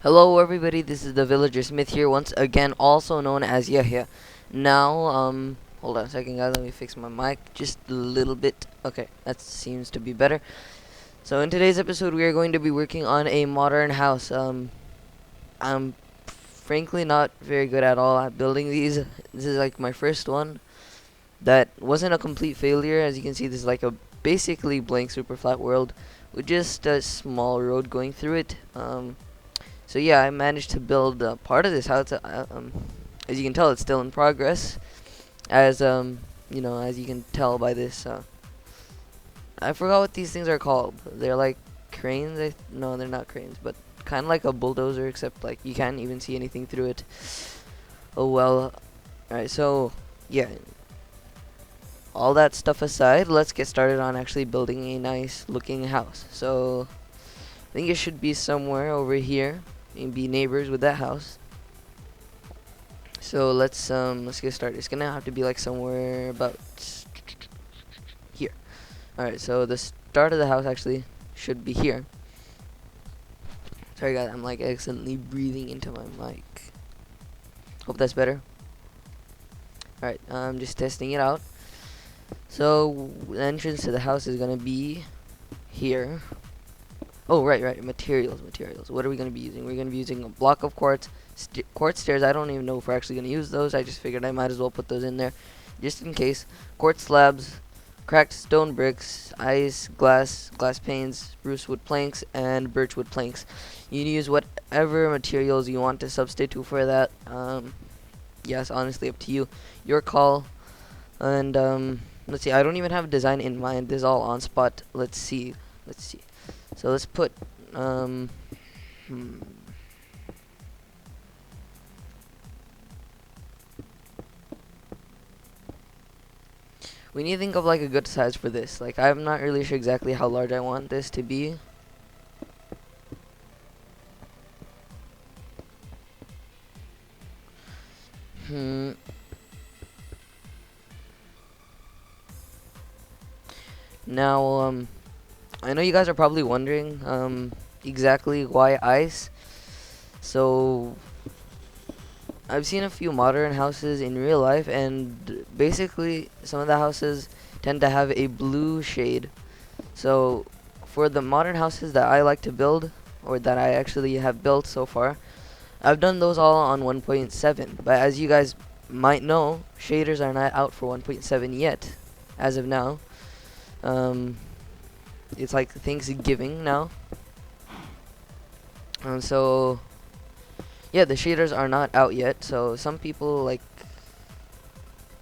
Hello everybody, this is the Villager Smith here once again, also known as Yahya. Now, hold on a second guys, let me fix my mic just a little bit. Okay, that seems to be better. So in today's episode we are going to be working on a modern house. I'm frankly not very good at all at building these. This is like my first one that wasn't a complete failure. As you can see, this is like a basically blank super flat world with just a small road going through it. So yeah, I managed to build part of this house. As you can tell, it's still in progress. As as you can tell by this, I forgot what these things are called. They're like cranes. No, they're not cranes, but kind of like a bulldozer, except like you can't even see anything through it. Oh well. Alright, so yeah. All that stuff aside, let's get started on actually building a nice looking house. So I think it should be somewhere over here and be neighbors with that house. So let's get started. It's gonna have to be like somewhere about here. Alright, so the start of the house actually should be here. Sorry guys, I'm like accidentally breathing into my mic. Hope that's better. Alright, I'm just testing it out. So the entrance to the house is gonna be here. Oh, right, materials. What are we gonna be using? We're gonna be using a block of quartz, quartz stairs. I don't even know if we're actually gonna use those. I just figured I might as well put those in there, just in case. Quartz slabs, cracked stone bricks, ice, glass panes, spruce wood planks, and birch wood planks. You can use whatever materials you want to substitute for that. Yes, honestly, up to you. Your call. And let's see. I don't even have a design in mind. This is all on spot. Let's see. So let's put we need to think of like a good size for this. Like I'm not really sure exactly how large I want this to be. Now I know you guys are probably wondering exactly why ice. So I've seen a few modern houses in real life, and basically some of the houses tend to have a blue shade. So for the modern houses that I like to build, or that I actually have built so far, I've done those all on 1.7. But as you guys might know, shaders are not out for 1.7 yet, as of now. It's like Thanksgiving now. So yeah, the shaders are not out yet. So some people like,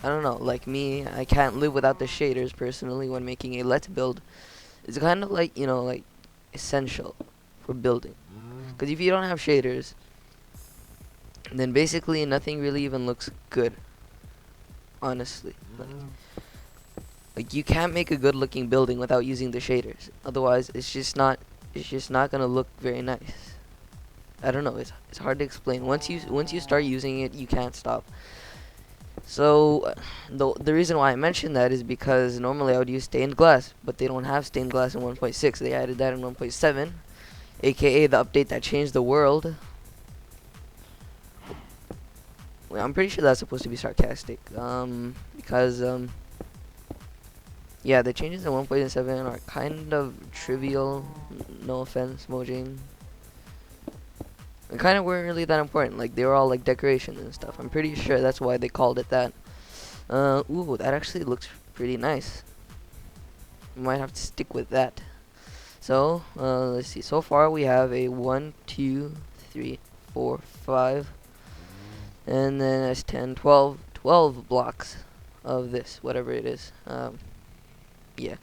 I don't know, like me, I can't live without the shaders personally when making a let's build. It's kind of like, like essential for building. Because if you don't have shaders, then basically nothing really even looks good, honestly. Like you can't make a good looking building without using the shaders. Otherwise, it's just not gonna look very nice. I don't know, it's hard to explain. Once you start using it, you can't stop. So the reason why I mentioned that is because normally I would use stained glass, but they don't have stained glass in 1.6. They added that in 1.7, aka the update that changed the world. Well, I'm pretty sure that's supposed to be sarcastic. Because yeah, the changes in 1.7 are kind of trivial. No offense, Mojang. They kind of weren't really that important. Like they were all like decorations and stuff. I'm pretty sure that's why they called it that. Ooh, that actually looks pretty nice. Might have to stick with that. So let's see. So far we have a 1, 2, 3, 4, 5, and then that's 10, 12 blocks of this, whatever it is. Yeah.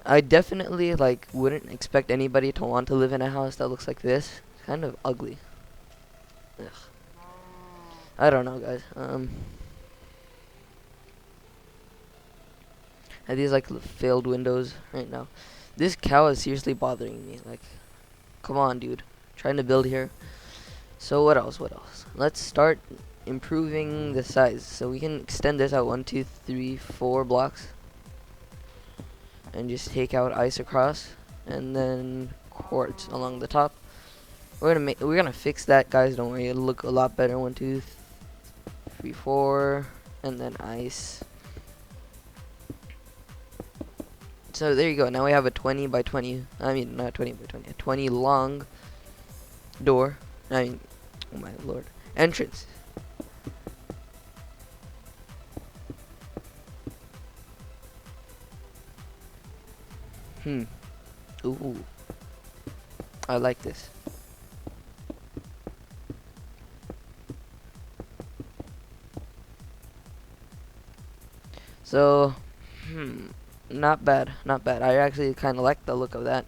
I definitely like wouldn't expect anybody to want to live in a house that looks like this. It's kind of ugly. Ugh. I don't know, guys. Have these like failed windows right now. This cow is seriously bothering me. Like, come on, dude. Trying to build here. So what else? Let's start improving the size. So we can extend this out 1, 2, 3, 4 blocks. And just take out ice across, and then quartz along the top. We're gonna fix that, guys. Don't worry, it'll look a lot better. 1, 2, 3, 4, and then ice. So there you go. Now we have a 20 by 20. I mean, not 20 by 20. A 20 long door. I mean, oh my lord, entrance. Ooh, I like this. So, not bad, not bad. I actually kind of like the look of that.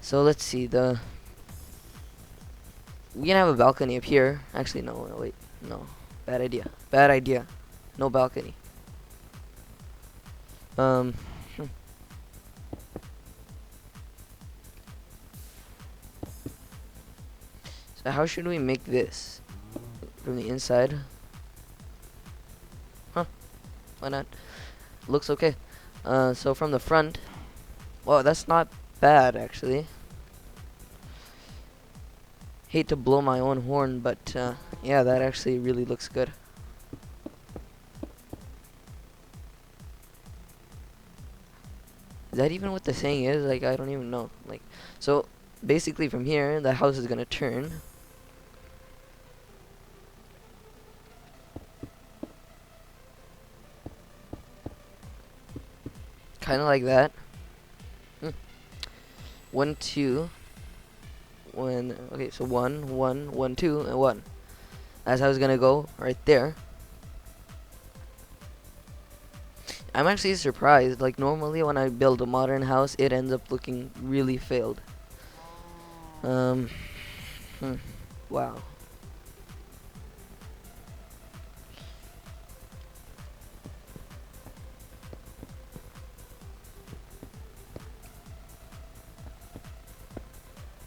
So let's see. We can have a balcony up here. Actually, no, no, wait, no, bad idea. Bad idea. No balcony. Hmm. So how should we make this from the inside? Huh? Why not? Looks okay. So from the front, well, that's not bad actually. Hate to blow my own horn, but yeah, that actually really looks good. Is that even what the saying is? Like, I don't even know. Like, so basically from here, the house is gonna turn. Kind of like that. 1, 2. Okay, so 1, 1, 1, 2, and 1. That's how it's gonna go right there. I'm actually surprised. Like, normally when I build a modern house, it ends up looking really failed. Wow.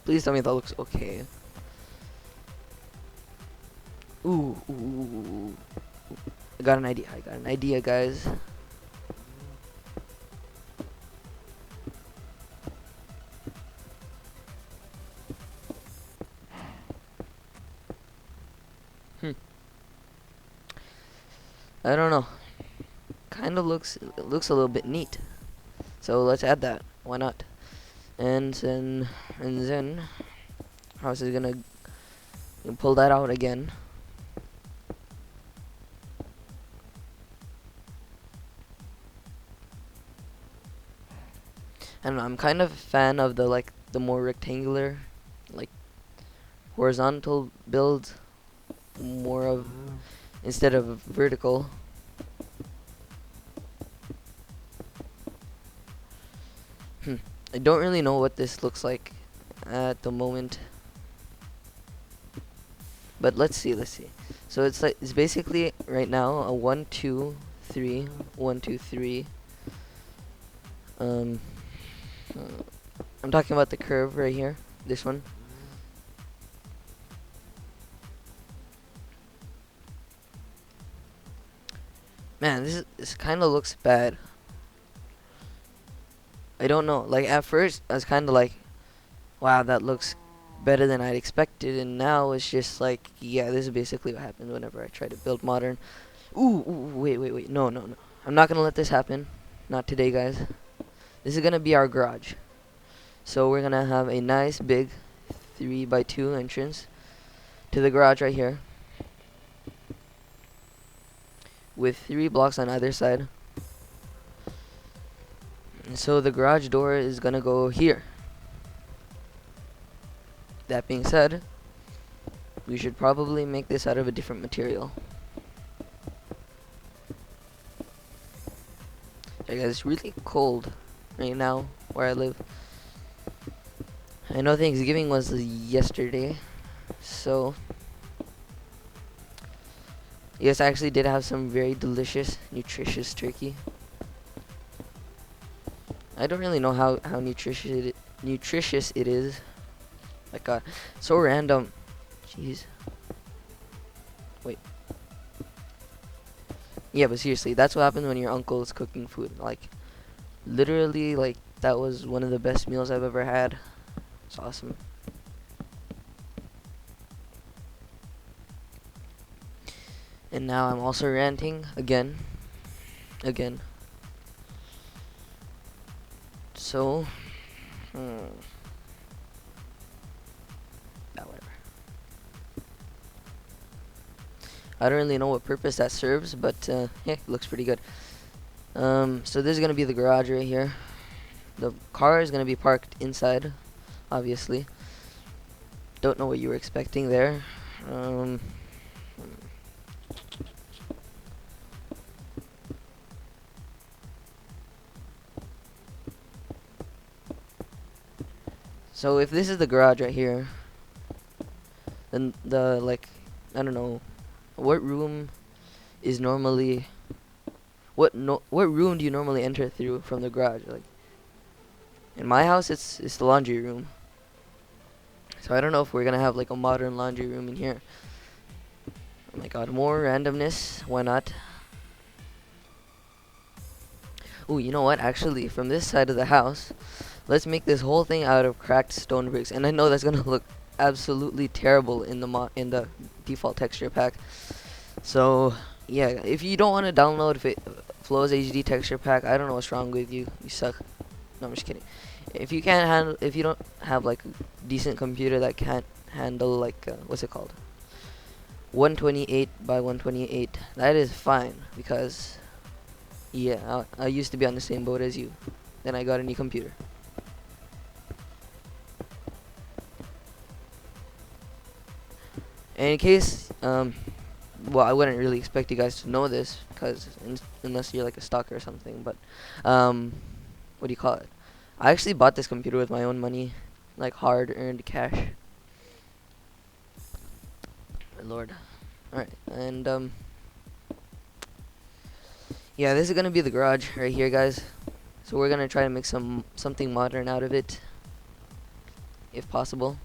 Please tell me that looks okay. Ooh. I got an idea, guys. I don't know. Kind of looks a little bit neat. So let's add that. Why not? And then house is gonna pull that out again. I don't know. I'm kind of a fan of the more rectangular, like horizontal build, more of instead of vertical. I don't really know what this looks like at the moment, but let's see. So it's basically right now a 1, 2, 3, 1, 2, 3. I'm talking about the curve right here. This one. Man, this kind of looks bad. I don't know. Like, at first, I was kind of like, wow, that looks better than I'd expected. And now it's just like, yeah, this is basically what happens whenever I try to build modern. Ooh, wait. No. I'm not going to let this happen. Not today, guys. This is going to be our garage. So we're going to have a nice big 3 by 2 entrance to the garage right here, with 3 blocks on either side. And so the garage door is gonna go here. That being said, we should probably make this out of a different material. Hey guys, it's really cold right now where I live. I know Thanksgiving was yesterday, so yes, I actually did have some very delicious, nutritious turkey. I don't really know how nutritious it is. My God, so random. Jeez. Wait. Yeah, but seriously, that's what happens when your uncle is cooking food. Like, literally, like, that was one of the best meals I've ever had. It's awesome. And now I'm also ranting again. Again. So, whatever. I don't really know what purpose that serves, but yeah, it looks pretty good. So this is gonna be the garage right here. The car is gonna be parked inside, obviously. Don't know what you were expecting there. So if this is the garage right here, then the I don't know, what room is normally what room do you normally enter through from the garage? Like in my house, it's the laundry room. So I don't know if we're gonna have like a modern laundry room in here. Oh my god, more randomness. Why not? Ooh, you know what? Actually, from this side of the house, let's make this whole thing out of cracked stone bricks. And I know that's gonna look absolutely terrible in the default texture pack. So yeah, if you don't want to download Flow's HD texture pack, I don't know what's wrong with you. You suck. No, I'm just kidding. If you can't handle, if you don't have like a decent computer that can't handle like what's it called, 128 by 128, that is fine because yeah, I used to be on the same boat as you. Then I got a new computer. And in case well, I wouldn't really expect you guys to know this because unless you're like a stalker or something, but what do you call it? I actually bought this computer with my own money, like hard-earned cash. My lord. Alright, and yeah, this is gonna be the garage right here, guys. So we're gonna try to make something modern out of it, if possible.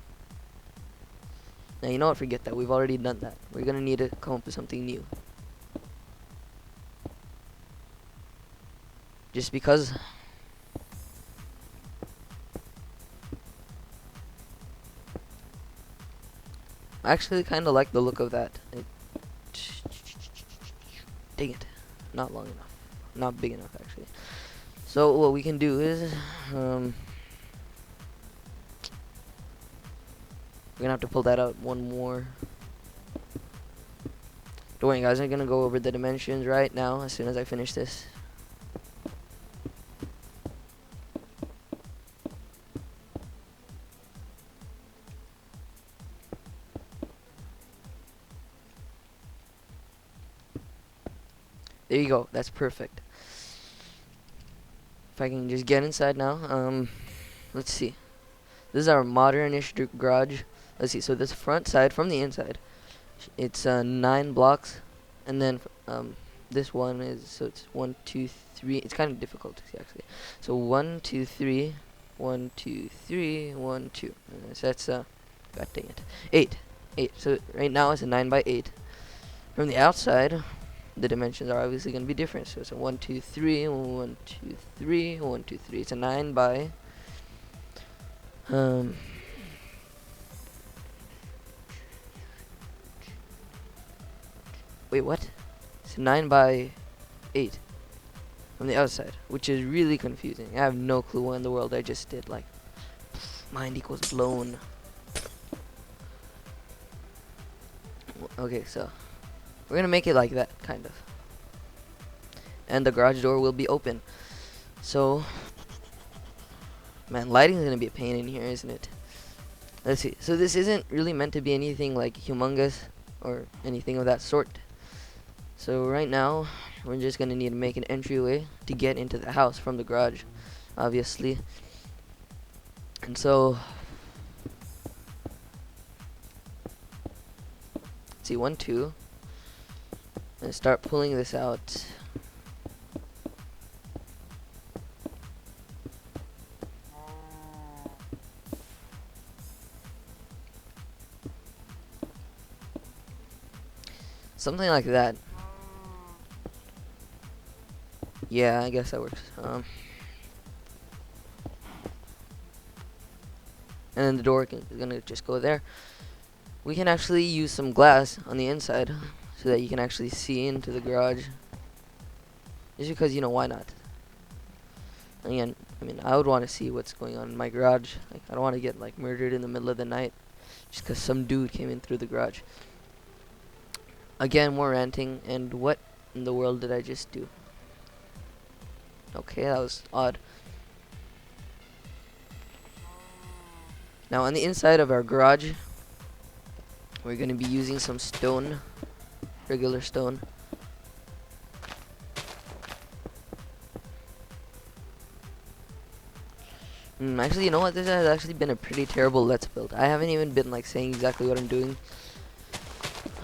Now you know what? Forget that. We've already done that. We're gonna need to come up with something new. Just because. I actually kind of like the look of that. Dang it. Not long enough. Not big enough, actually. So what we can do is, we're gonna have to pull that out one more. Don't worry, guys. I'm gonna go over the dimensions right now as soon as I finish this. There you go. That's perfect. If I can just get inside now. Let's see. This is our modern-ish garage. Let's see. So this front side from the inside, it's 9 blocks, and then this one is, so it's 1, 2, 3. It's kind of difficult to see actually. So 1, 2, 3, 1, 2, 3, 1, 2. So that's god dang it, 8. So right now it's a 9 by 8. From the outside, the dimensions are obviously going to be different. So it's a 1, 2, 3, 1, 2, 3, 1, 2, 3. It's a 9 by wait, what? It's 9 by 8 from the outside, which is really confusing. I have no clue what in the world I just did. Like, mind equals blown. Okay, so we're gonna make it like that, kind of. And the garage door will be open. So, man, lighting is gonna be a pain in here, isn't it? Let's see. So this isn't really meant to be anything like humongous or anything of that sort. So right now, we're just gonna need to make an entryway to get into the house from the garage, obviously. And so, let's see, 1, 2. And start pulling this out. Something like that. Yeah, I guess that works. And then the door is gonna just go there. We can actually use some glass on the inside. so that you can actually see into the garage. Just because, you know, why not? Again, I mean, I would want to see what's going on in my garage. Like, I don't want to get like murdered in the middle of the night just because some dude came in through the garage. Again, more ranting. And what in the world did I just do? Okay, that was odd. Now on the inside of our garage, we're going to be using some stone, regular stone. Actually, you know what? This has actually been a pretty terrible let's build. I haven't even been like saying exactly what I'm doing.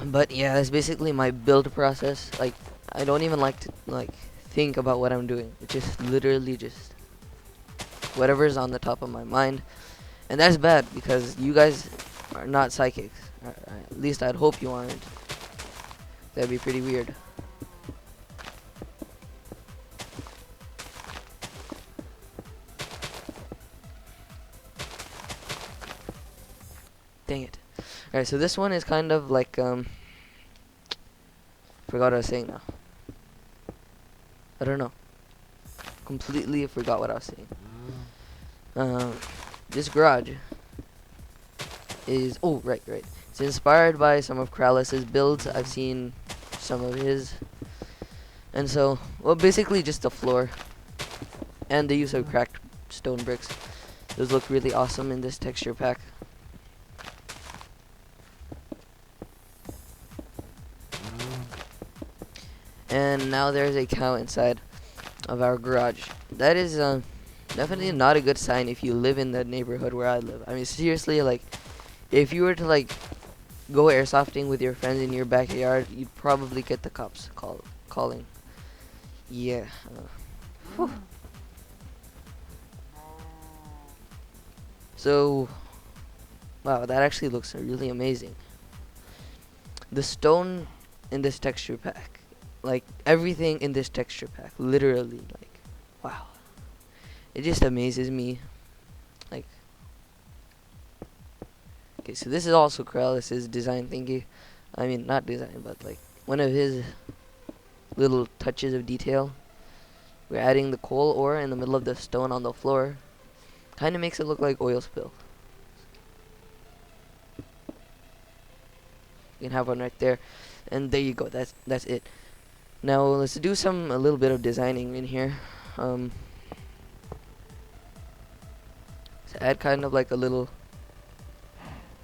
But yeah, that's basically my build process. Like, I don't even like to like think about what I'm doing. It's just literally just whatever's on the top of my mind. And that's bad because you guys are not psychics. At least I'd hope you aren't. That'd be pretty weird. Dang it. Alright, so this one is kind of like, forgot what I was saying now. I don't know. Completely forgot what I was saying. This garage is, oh, right. It's inspired by some of Kralis's builds. I've seen some of his. And so, well, basically just the floor and the use of cracked stone bricks. Those look really awesome in this texture pack. And now there's a cow inside of our garage. That is definitely not a good sign if you live in the neighborhood where I live. I mean, seriously, like, if you were to like go airsofting with your friends in your backyard, you'd probably get the cops calling. Yeah. So, wow, that actually looks really amazing. The stone in this texture pack, like everything in this texture pack, literally, like, wow. It just amazes me. Like, okay, so this is also Kralis's design thingy. I mean, not design, but like one of his little touches of detail. We're adding the coal ore in the middle of the stone on the floor. Kind of makes it look like oil spill. You can have one right there, and there you go. That's it. Now let's do a little bit of designing in here. So add kind of like a little.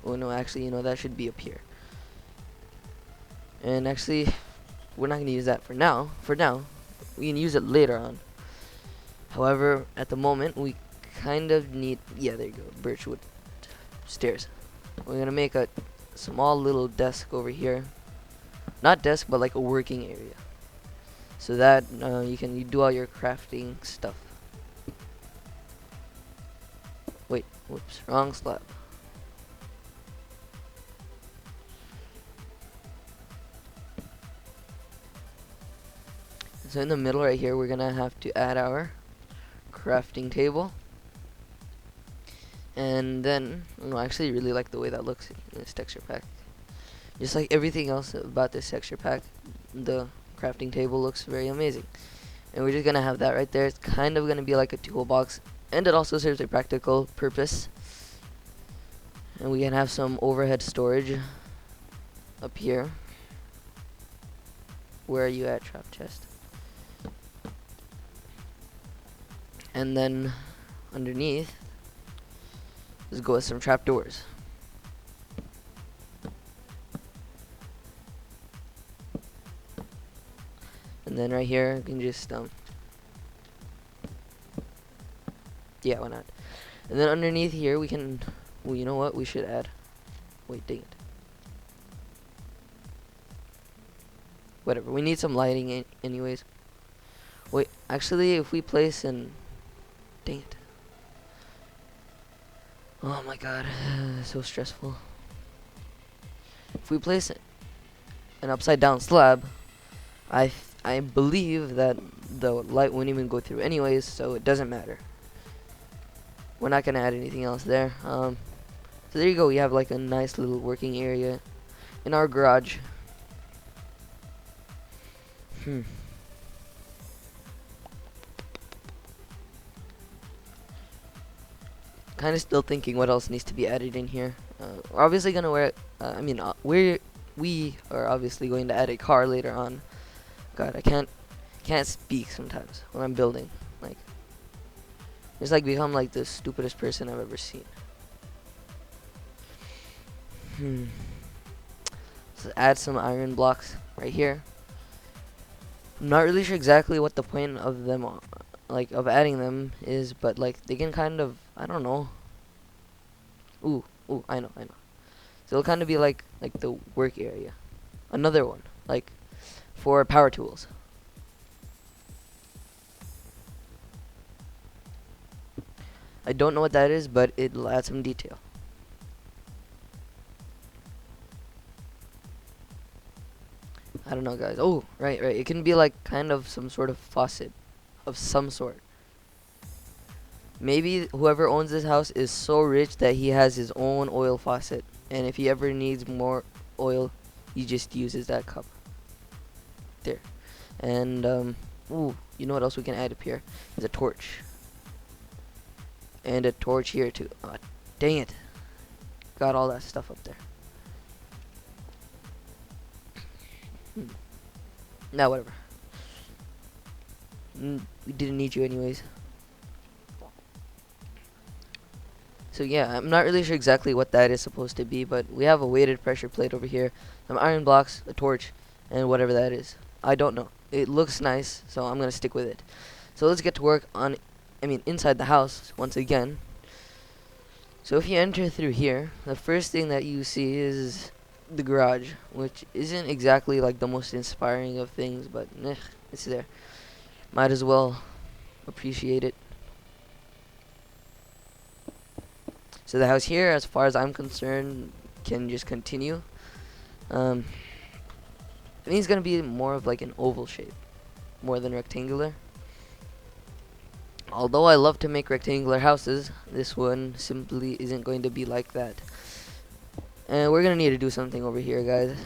Oh no, actually, you know, that should be up here. And actually, we're not gonna use that for now. For now, we can use it later on. However, at the moment, we kind of need. Yeah, there you go. Birchwood stairs. We're gonna make a small little desk over here. Not desk, but like a working area. So that you can do all your crafting stuff. Wait, whoops, wrong slab. So in the middle right here, we're gonna have to add our crafting table. And then, I actually really like the way that looks in this texture pack. Just like everything else about this texture pack, the crafting table looks very amazing. And we're just gonna have that right there. It's kind of gonna be like a toolbox, and it also serves a practical purpose. And we can have some overhead storage up here. Where are you at, trap chest? And then underneath, let's go with some trapdoors. And then right here, you can just, yeah, why not? And then underneath here, we can, well, you know what, we should add, wait, dang it. Whatever, we need some lighting anyways. Wait, actually, if we place an, dang it. Oh my god, so stressful. If we place an upside down slab, I believe that the light won't even go through anyways, so it doesn't matter. We're not gonna add anything else there. So there you go, we have like a nice little working area in our garage. Hmm. Kind of still thinking what else needs to be added in here. We're obviously gonna wear. We are obviously going to add a car later on. God, I can't speak sometimes when I'm building. Like, it's like become like the stupidest person I've ever seen. Hmm. So add some iron blocks right here. I'm not really sure exactly what the point of them, like of adding them is, but like they can kind of, I don't know. Ooh, I know. So it'll kind of be like the work area. Another one, like for power tools. I don't know what that is, but it'll add some detail. I don't know, guys. Oh, right. It can be like kind of some sort of faucet of some sort. Maybe whoever owns this house is so rich that he has his own oil faucet, and if he ever needs more oil, he just uses that cup. There. And ooh, you know what else we can add up here? Is a torch. And a torch here too. Oh, dang it. Got all that stuff up there. Nah, whatever. We didn't need you anyways. So yeah, I'm not really sure exactly what that is supposed to be, but we have a weighted pressure plate over here, some iron blocks, a torch, and whatever that is. I don't know. It looks nice, so I'm gonna stick with it. So let's get to work on, inside the house once again. So if you enter through here, the first thing that you see is the garage, which isn't exactly like the most inspiring of things, but it's there. Might as well appreciate it. So the house here, as far as I'm concerned, can just continue. I think it's gonna be more of like an oval shape, more than rectangular. Although I love to make rectangular houses, this one simply isn't going to be like that. And we're gonna need to do something over here, guys.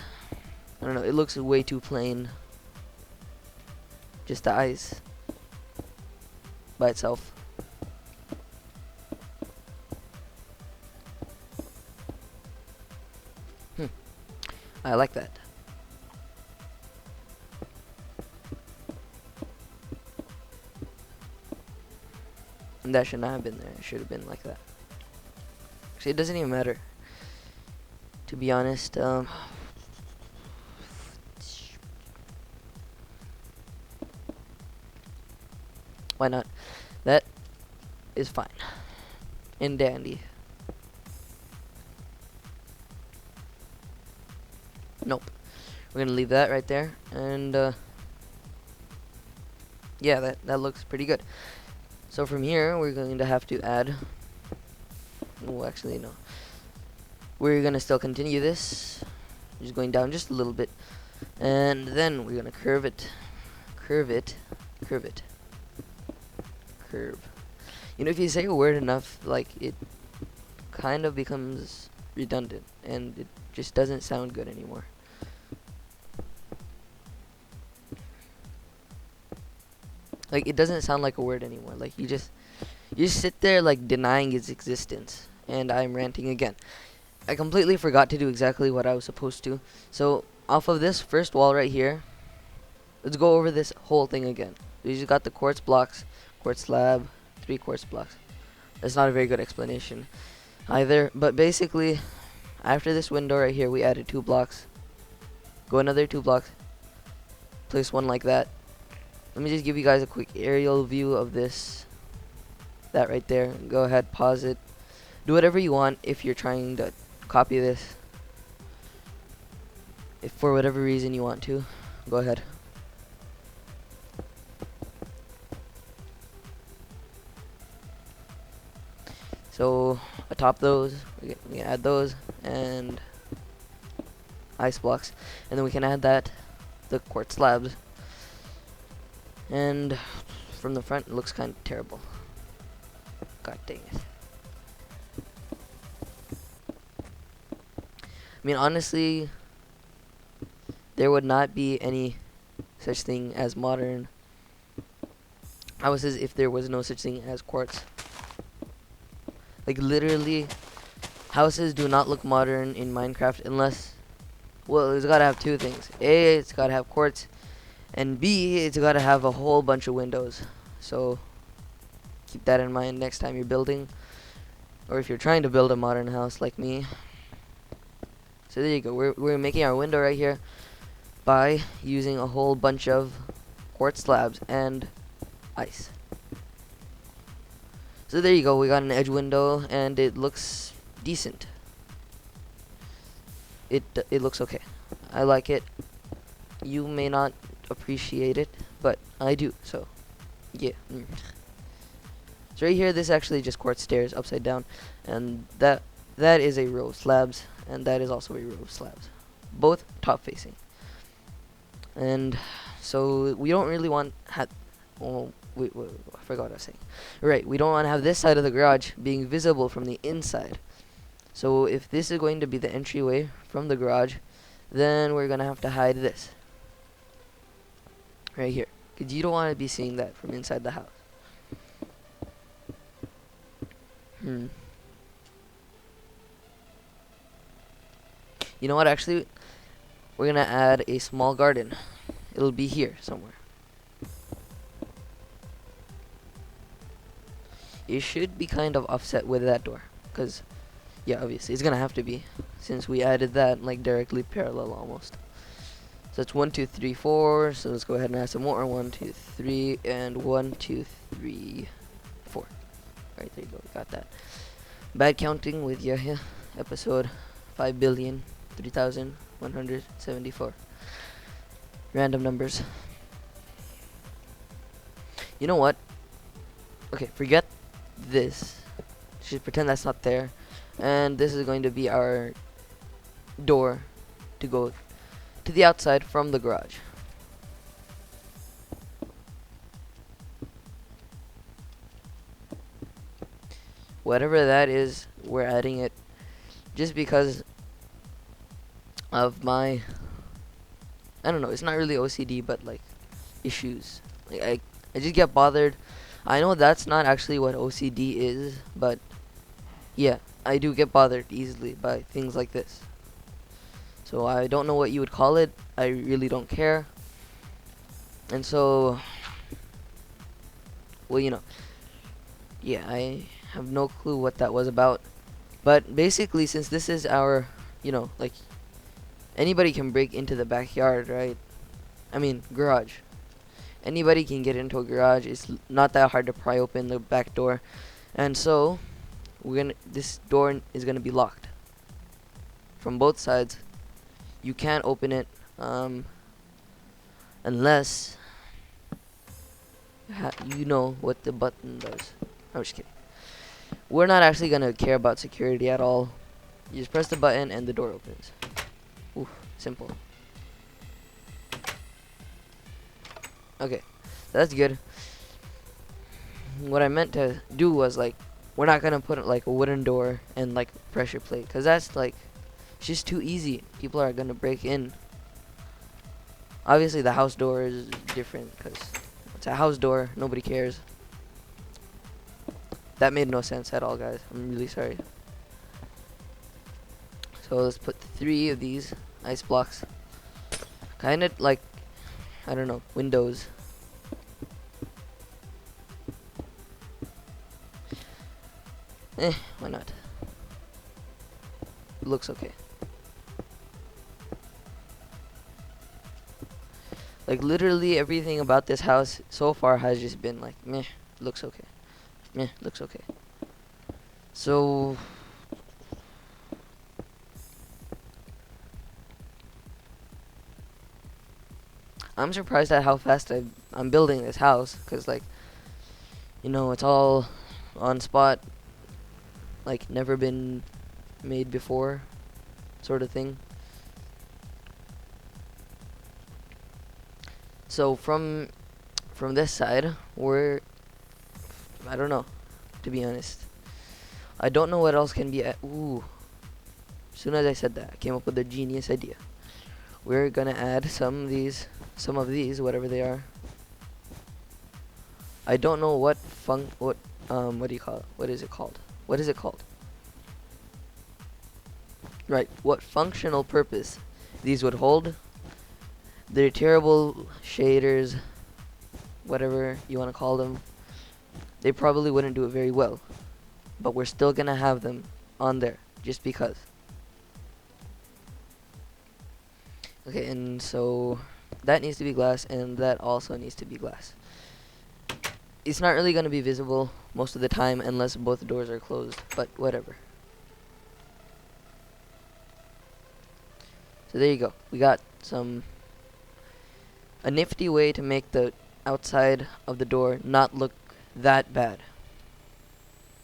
I don't know, it looks way too plain. Just the ice by itself. I like that. And that should not have been there. It should have been like that. Actually, it doesn't even matter. To be honest, why not? That is fine and dandy. Nope. We're gonna leave that right there, and yeah, that looks pretty good. So from here, we're going to have to add. Oh, actually, no. We're gonna still continue this, just going down just a little bit, and then we're gonna curve it. You know, if you say a word enough, like it kind of becomes redundant, and it just doesn't sound good anymore. Like, it doesn't sound like a word anymore. Like, you just sit there like denying its existence. And I'm ranting again. I completely forgot to do exactly what I was supposed to. So off of this first wall right here, let's go over this whole thing again. We just got the quartz blocks, quartz slab, 3 quartz blocks. That's not a very good explanation either, but basically after this window right here, we added 2 blocks. Go another 2 blocks. Place one like that. Let me just give you guys a quick aerial view of this. That right there. Go ahead, pause it. Do whatever you want if you're trying to copy this. If for whatever reason you want to, go ahead. So atop those, we can add those and ice blocks, and then we can add the quartz slabs. And from the front, it looks kind of terrible. God dang it. I mean, honestly, there would not be any such thing as modern houses if there was no such thing as quartz. Like literally, houses do not look modern in Minecraft unless, well, it's gotta have two things. A, it's gotta have quartz, and B, it's gotta have a whole bunch of windows. So keep that in mind next time you're building, or if you're trying to build a modern house like me. So there you go. We're making our window right here by using a whole bunch of quartz slabs and ice. So there you go. We got an edge window, and it looks decent. It looks okay. I like it. You may not appreciate it, but I do. So yeah. So right here, this is actually just quartz stairs upside down, and that is a row of slabs, and that is also a row of slabs, both top facing. And so we don't really want oh wait, I forgot what I was saying. Right, we don't want to have this side of the garage being visible from the inside. So if this is going to be the entryway from the garage, then we're gonna have to hide this right here, because you don't want to be seeing that from inside the house. You know what, actually, we're gonna add a small garden. It'll be here somewhere. It should be kind of offset with that door, because yeah, obviously it's gonna have to be, since we added that like directly parallel almost. So it's 1 2 3 4. So let's go ahead and add some more. 1 2 3 and 1 2 3 4. Right, there you go, we got that. Bad counting with Yahya, episode 5,003,174. Random numbers. You know what? Okay, forget this. Just pretend that's not there. And this is going to be our door to go to the outside from the garage. Whatever that is, we're adding it just because of my, I don't know, it's not really OCD, but like issues. Like I just get bothered. I know that's not actually what OCD is, but yeah, I do get bothered easily by things like this. So I don't know what you would call it. I really don't care. And so, well, you know, yeah, I have no clue what that was about. But basically, since this is our, you know, like, anybody can break into the backyard, right? I mean, garage. Anybody can get into a garage. It's not that hard to pry open the back door. And so, this door is gonna be locked from both sides. You can't open it unless you know what the button does. I'm just kidding. We're not actually gonna care about security at all. You just press the button and the door opens. Ooh, simple. Okay, that's good. What I meant to do was, like, we're not gonna put like a wooden door and like pressure plate, because that's like, it's just too easy. People are gonna break in. Obviously the house door is different because it's a house door, nobody cares. That made no sense at all, guys. I'm really sorry. So let's put 3 of these ice blocks, kind of like, I don't know, windows. Why not? It looks okay. Like literally everything about this house so far has just been like, meh, looks okay. Meh, looks okay. So I'm surprised at how fast I'm building this house, because, like, you know, it's all on spot, like never been made before sort of thing. So from this side, I don't know, to be honest. I don't know what else can be ooh. As soon as I said that, I came up with a genius idea. we're gonna add some of these, whatever they are. I don't know what what do you call it? What is it called? What is it called? Right, what functional purpose these would hold. They're terrible shaders, whatever you want to call them. They probably wouldn't do it very well, but we're still gonna have them on there just because. Okay, and so that needs to be glass, and that also needs to be glass. It's not really gonna be visible most of the time unless both doors are closed, but whatever. So there you go. We got a nifty way to make the outside of the door not look that bad.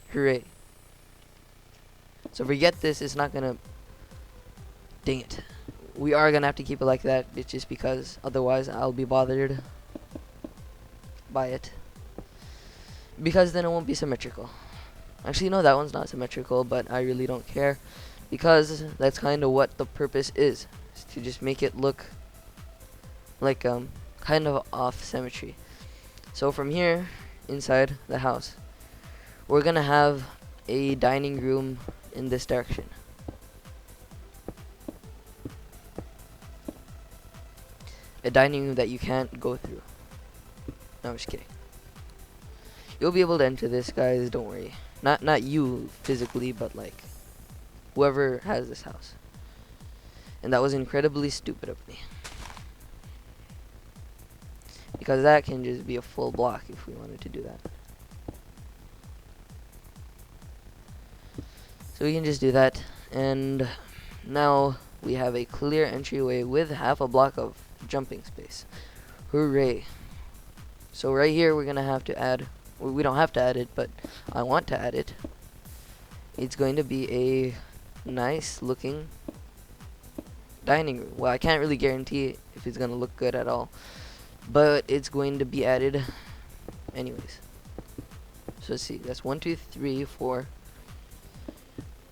Hooray. So if we get this, it's not gonna, dang it. We are gonna have to keep it like that. It's just because otherwise I'll be bothered by it. Because then it won't be symmetrical. Actually, no, that one's not symmetrical, but I really don't care. Because that's kind of what the purpose is to just make it look like kind of off symmetry. So from here, inside the house, we're gonna have a dining room in this direction. A dining room that you can't go through. No, I'm just kidding. You'll be able to enter this, guys, don't worry. Not you physically, but like whoever has this house. And that was incredibly stupid of me. Because that can just be a full block if we wanted to do that. So we can just do that. And now we have a clear entryway with half a block of jumping space. Hooray. So right here we're going to have to add, we don't have to add it, but I want to add it. It's going to be a nice looking dining room. Well, I can't really guarantee if it's going to look good at all, but it's going to be added anyways. So let's see, that's 1, 2, 3, 4,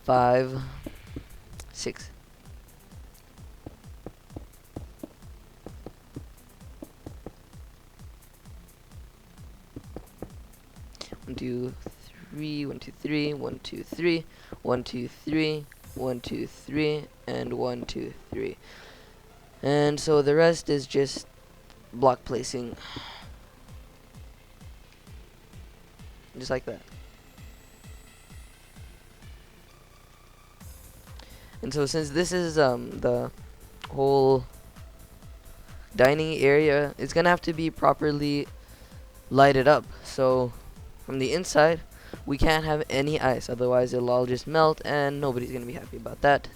5, 6. 1, 2, 3, 1, 2, 3, 1, 2, 3, 1, 2, 3, 1, 2, 3, and 1, 2, 3. And so the rest is just block placing. Just like that. And so since this is the whole dining area, it's gonna have to be properly lighted up. So from the inside, we can't have any ice, otherwise it'll all just melt and nobody's gonna be happy about that.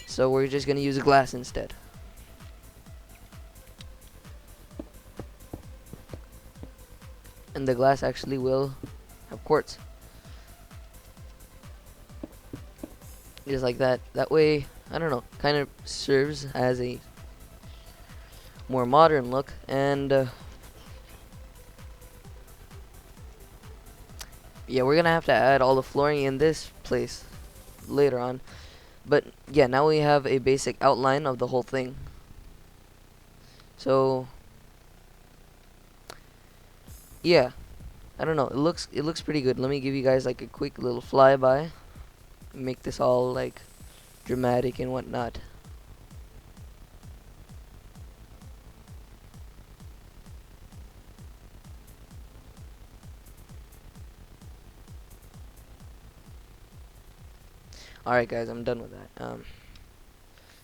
So we're just gonna use glass instead. And the glass actually will have quartz. Just like that. That way, I don't know, kind of serves as a more modern look. And yeah, we're gonna have to add all the flooring in this place later on. But yeah, now we have a basic outline of the whole thing. So yeah, I don't know, it looks pretty good. Let me give you guys like a quick little flyby. Make this all like dramatic and whatnot. Alright guys, I'm done with that.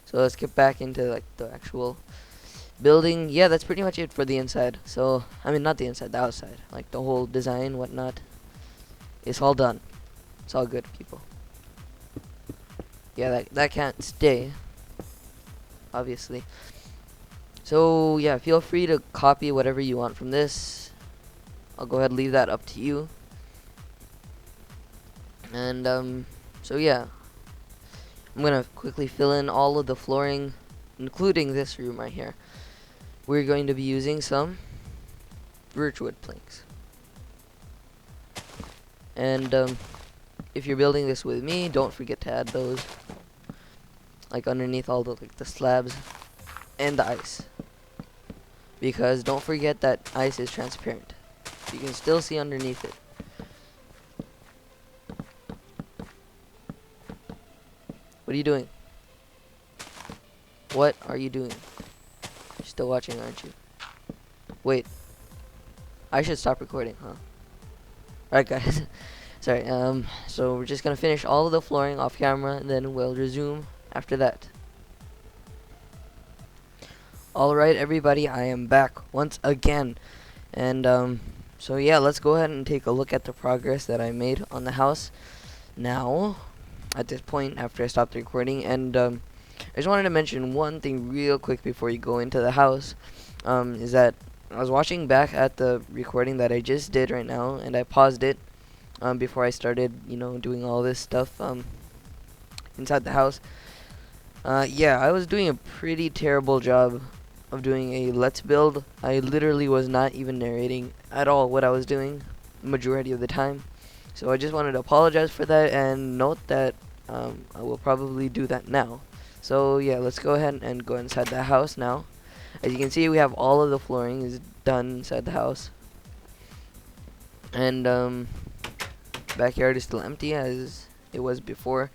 So let's get back into like the actual building. Yeah, that's pretty much it for the inside. So I mean, not the inside, the outside, like the whole design, whatnot. It's all done. It's all good, people. Yeah, that can't stay, obviously. So yeah, feel free to copy whatever you want from this. I'll go ahead and leave that up to you. And so yeah, I'm gonna quickly fill in all of the flooring, including this room right here. We're going to be using some birchwood planks. And if you're building this with me, don't forget to add those, like underneath all the the slabs. and the ice. Because don't forget that ice is transparent. You can still see underneath it. What are you doing? What are you doing? You're still watching, aren't you? Wait. I should stop recording, huh? Alright, guys. Sorry, so we're just gonna finish all of the flooring off camera, and then we'll resume after that. Alright, everybody, I am back once again. And, so yeah, let's go ahead and take a look at the progress that I made on the house now, at this point, after I stopped recording. And, I just wanted to mention one thing real quick before you go into the house, is that I was watching back at the recording that I just did right now, and I paused it, before I started, doing all this stuff, inside the house. Yeah, I was doing a pretty terrible job of doing a let's build. I literally was not even narrating at all what I was doing majority of the time. So I just wanted to apologize for that and note that I will probably do that now. So yeah, let's go ahead and go inside the house now. As you can see, we have all of the flooring is done inside the house. And backyard is still empty as it was before.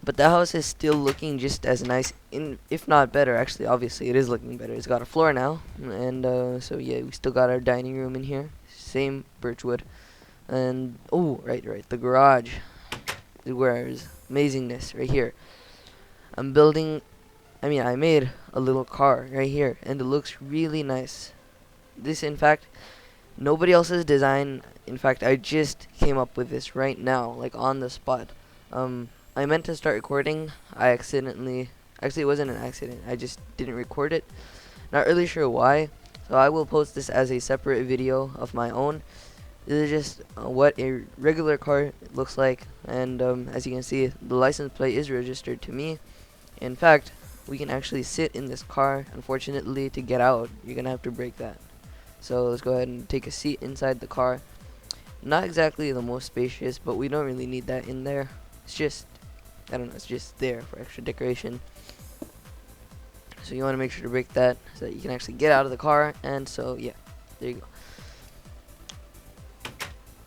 But the house is still looking just as nice, if not better. Actually, obviously, it is looking better. It's got a floor now, and so yeah, we still got our dining room in here, same birchwood, and oh, right, the garage, where is amazingness right here. I made a little car right here, and it looks really nice. This, in fact, nobody else's design. In fact, I just came up with this right now, like on the spot. I meant to start recording. Actually, it wasn't an accident. I just didn't record it. Not really sure why. So I will post this as a separate video of my own. This is just what a regular car looks like. And as you can see, the license plate is registered to me. In fact, we can actually sit in this car. Unfortunately, to get out, you're going to have to break that. So let's go ahead and take a seat inside the car. Not exactly the most spacious, but we don't really need that in there. It's just, I don't know, it's just there for extra decoration. So you want to make sure to break that so that you can actually get out of the car. And so, yeah, there you go.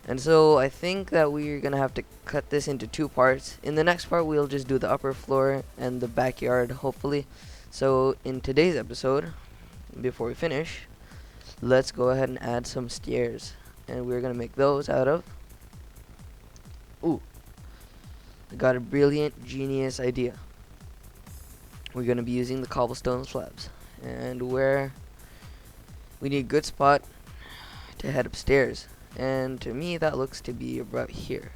And so I think that we're going to have to cut this into two parts. In the next part, we'll just do the upper floor and the backyard, hopefully. So in today's episode, before we finish, let's go ahead and add some stairs. And we're going to make those out of... Ooh. I got a brilliant, genius idea. We're going to be using the cobblestone slabs. And where we need a good spot to head upstairs. And to me, that looks to be about here.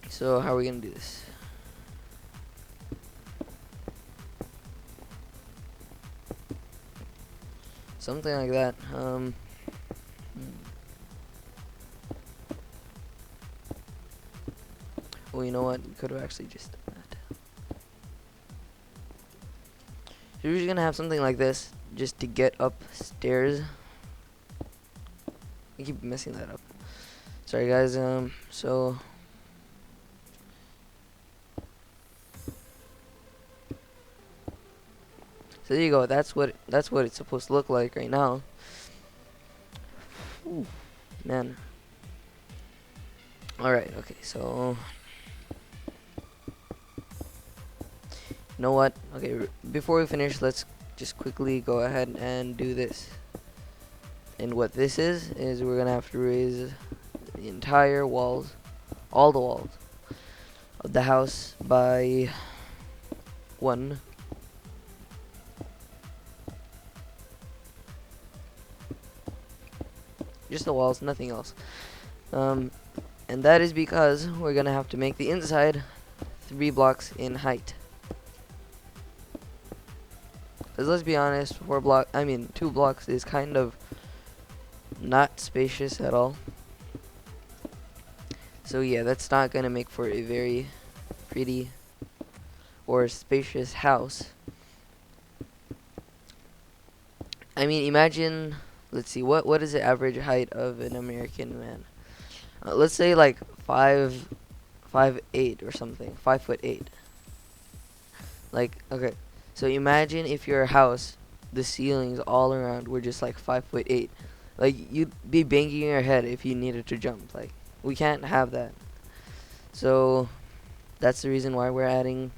So how are we going to do this? Something like that. Well, you know what? We could have actually just done that. So we're just gonna have something like this just to get upstairs. I keep messing that up. Sorry, guys. So there you go. That's what it's supposed to look like right now. Ooh, man. All right. Okay. So. You know what? Okay, before we finish, let's just quickly go ahead and do this. And what this is we're gonna have to raise the entire walls, all the walls of the house by 1. Just the walls, nothing else. And that is because we're gonna have to make the inside 3 blocks in height. Because let's be honest, 2 blocks is kind of not spacious at all. So yeah, that's not gonna make for a very pretty or spacious house. I mean, imagine, let's see, what is the average height of an American man? Let's say like 5'8" or something, 5'8". Like, okay, so imagine if your house, the ceilings all around were just like 5'8". Like, you'd be banging your head if you needed to jump. Like, we can't have that. So that's the reason why we're adding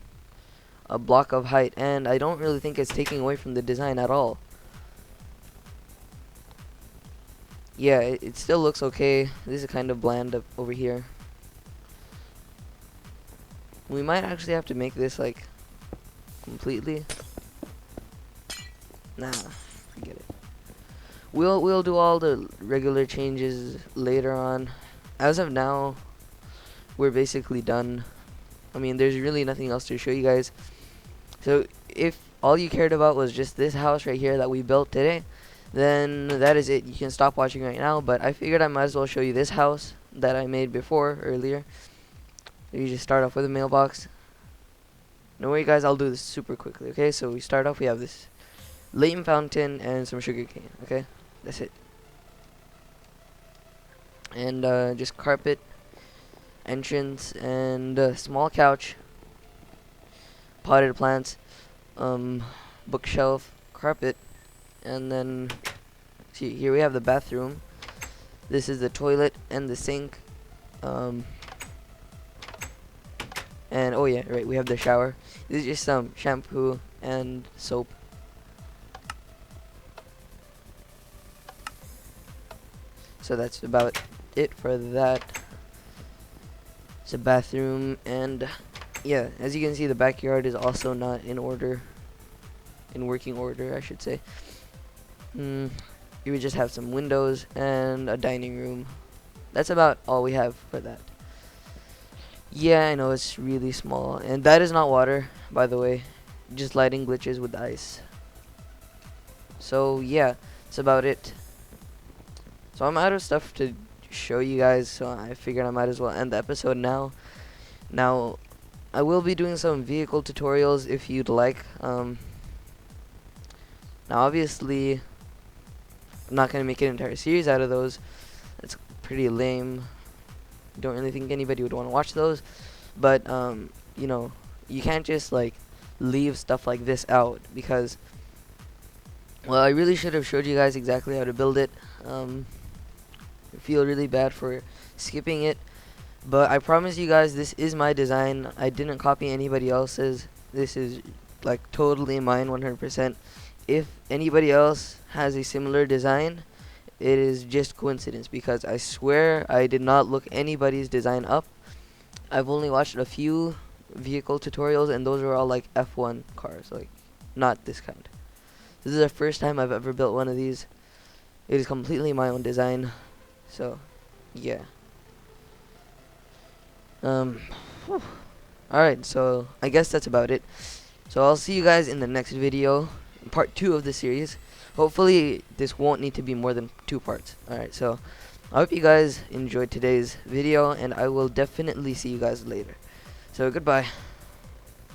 a block of height, and I don't really think it's taking away from the design at all. Yeah, it still looks okay. This is kind of bland up over here. We might actually have to make this like completely. Nah, forget it. We'll do all the regular changes later on. As of now, we're basically done. I mean, there's really nothing else to show you guys. So if all you cared about was just this house right here that we built today, then that is it. You can stop watching right now, but I figured I might as well show you this house that I made before, earlier. You just start off with a mailbox. Don't worry guys, I'll do this super quickly, okay? So we start off, we have this lame fountain and some sugar cane, okay? That's it. And just carpet, entrance, and small couch, potted plants, bookshelf, carpet, and then see here we have the bathroom. This is the toilet and the sink, and oh yeah, right, we have the shower. This is just some shampoo and soap. So that's about it for that. It's a bathroom, and yeah, as you can see, the backyard is also not in order, in working order, I should say. You would just have some windows and a dining room. That's about all we have for that. Yeah, I know it's really small, and that is not water, by the way. Just lighting glitches with ice. So yeah, that's about it. So I'm out of stuff to show you guys, so I figured I might as well end the episode now. Now, I will be doing some vehicle tutorials if you'd like. Now obviously, I'm not going to make an entire series out of those. That's pretty lame. Don't really think anybody would want to watch those. But, you know, you can't just, like, leave stuff like this out because, well, I really should have showed you guys exactly how to build it. I feel really bad for skipping it, but I promise you guys this is my design. I didn't copy anybody else's. This is like totally mine 100%. If anybody else has a similar design, it is just coincidence because I swear I did not look anybody's design up. I've only watched a few vehicle tutorials, and those were all like F1 cars, like not this kind. This is the first time I've ever built one of these. It is completely my own design. So, yeah. Alright, so I guess that's about it. So I'll see you guys in the next video, part 2 of the series. Hopefully this won't need to be more than 2 parts. Alright, so I hope you guys enjoyed today's video, and I will definitely see you guys later. So goodbye.